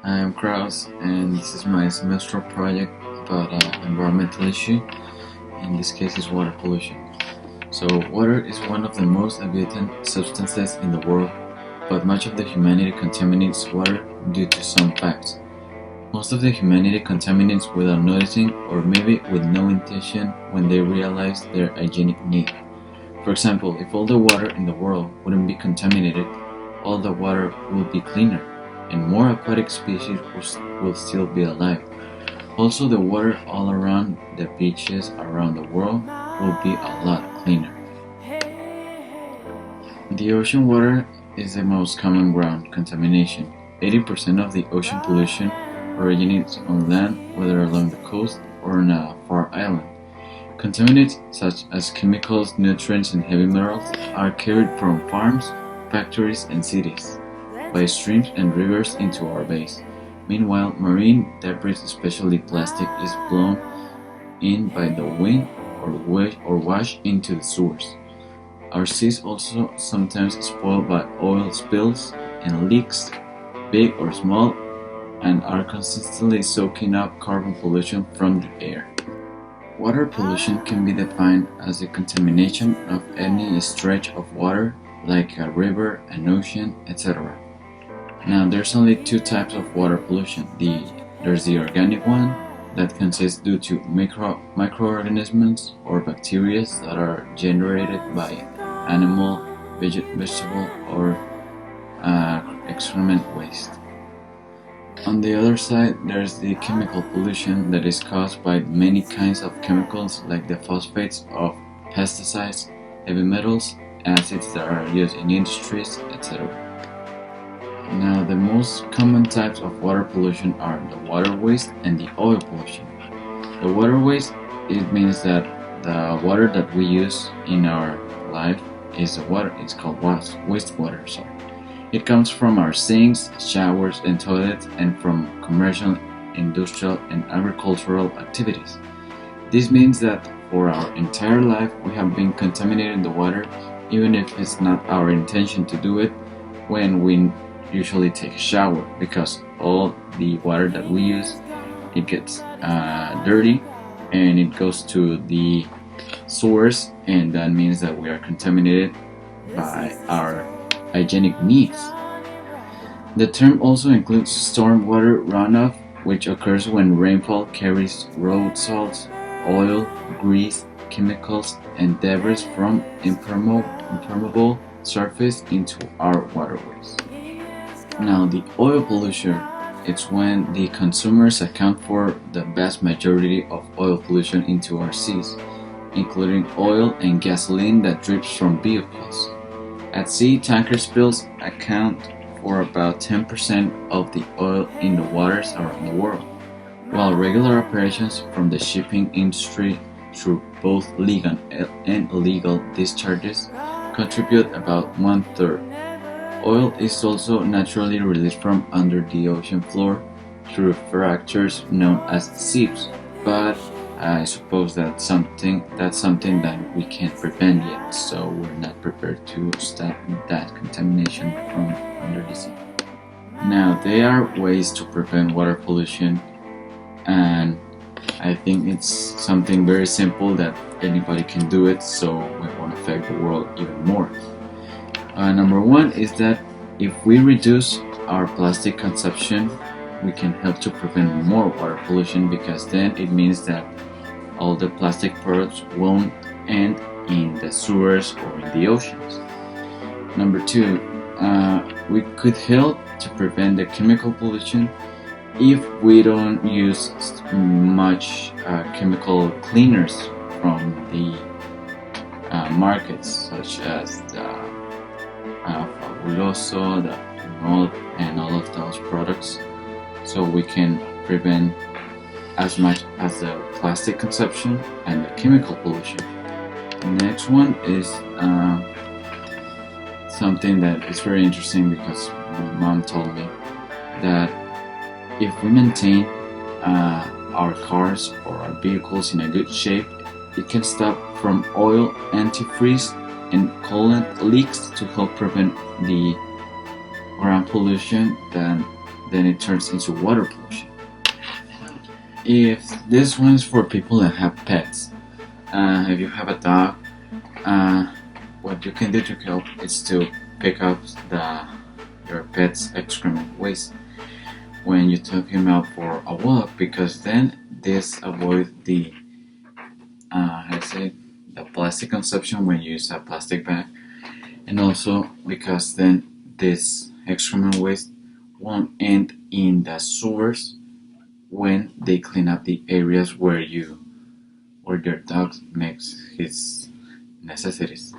I am Kraus, and this is my semestral project about environmental issue. In this case, is water pollution. So, water is one of the most abundant substances in the world, but much of the humanity contaminates water due to some facts. Most of the humanity contaminates without noticing, or maybe with no intention when they realize their hygienic need. For example, if all the water in the world wouldn't be contaminated, all the water will be cleaner, and more aquatic species will still be alive. Also, the water all around the beaches around the world will be a lot cleaner. The ocean water is the most common ground contamination. 80% of the ocean pollution originates on land, whether along the coast or on a far island. Contaminants such as chemicals, nutrients, and heavy metals are carried from farms, factories, and cities by streams and rivers into our bays. Meanwhile, marine debris, especially plastic, is blown in by the wind or washed into the sewers. Our seas also sometimes spoiled by oil spills and leaks, big or small, and are consistently soaking up carbon pollution from the air. Water pollution can be defined as the contamination of any stretch of water, like a river, an ocean, etc. Now, there's only two types of water pollution. There's the organic one that consists due to microorganisms or bacteria that are generated by animal, vegetable, or excrement waste. On the other side, there's the chemical pollution that is caused by many kinds of chemicals like the phosphates of pesticides, heavy metals, acids that are used in industries, etc. Now, the most common types of water pollution are the water waste and the oil pollution. The water waste, it means that the water that we use in our life is it's called wastewater. It comes from our sinks, showers, and toilets, and from commercial, industrial, and agricultural activities. This means that for our entire life we have been contaminating the water, even if it's not our intention to do it when we usually take a shower, because all the water that we use, it gets dirty and it goes to the sewers, and that means that we are contaminated by our hygienic needs. The term also includes stormwater runoff, which occurs when rainfall carries road salts, oil, grease, chemicals, and debris from impermeable surface into our waterways. Now, the oil pollution, it's when the consumers account for the vast majority of oil pollution into our seas, including oil and gasoline that drips from vehicles. At sea, tanker spills account for about 10% of the oil in the waters around the world, while regular operations from the shipping industry through both legal and illegal discharges contribute about 1/3. Oil is also naturally released from under the ocean floor through fractures known as seeps, but I suppose that's something that we can't prevent yet, so we're not prepared to stop that contamination from under the sea. Now, there are ways to prevent water pollution, and I think it's something very simple that anybody can do it, so we won't affect the world even more. Number one is that if we reduce our plastic consumption, we can help to prevent more water pollution, because then it means that all the plastic products won't end in the sewers or in the oceans. Number two, we could help to prevent the chemical pollution if we don't use much chemical cleaners from the markets, such as the Fabuloso, the Pinol, and all of those products, so we can prevent as much as the plastic consumption and the chemical pollution. The next one is something that is very interesting, because my mom told me that if we maintain our cars or our vehicles in a good shape, it can stop from oil, antifreeze, and coolant leaks to help prevent the ground pollution that then it turns into water pollution. If this one is for people that have pets, if you have a dog, uh, what you can do to help is to pick up your pet's excrement waste when you took him out for a walk, because then this avoids the I say the plastic consumption when you use a plastic bag, and also because then this excrement waste won't end in the sewers when they clean up the areas where your dog makes his necessities.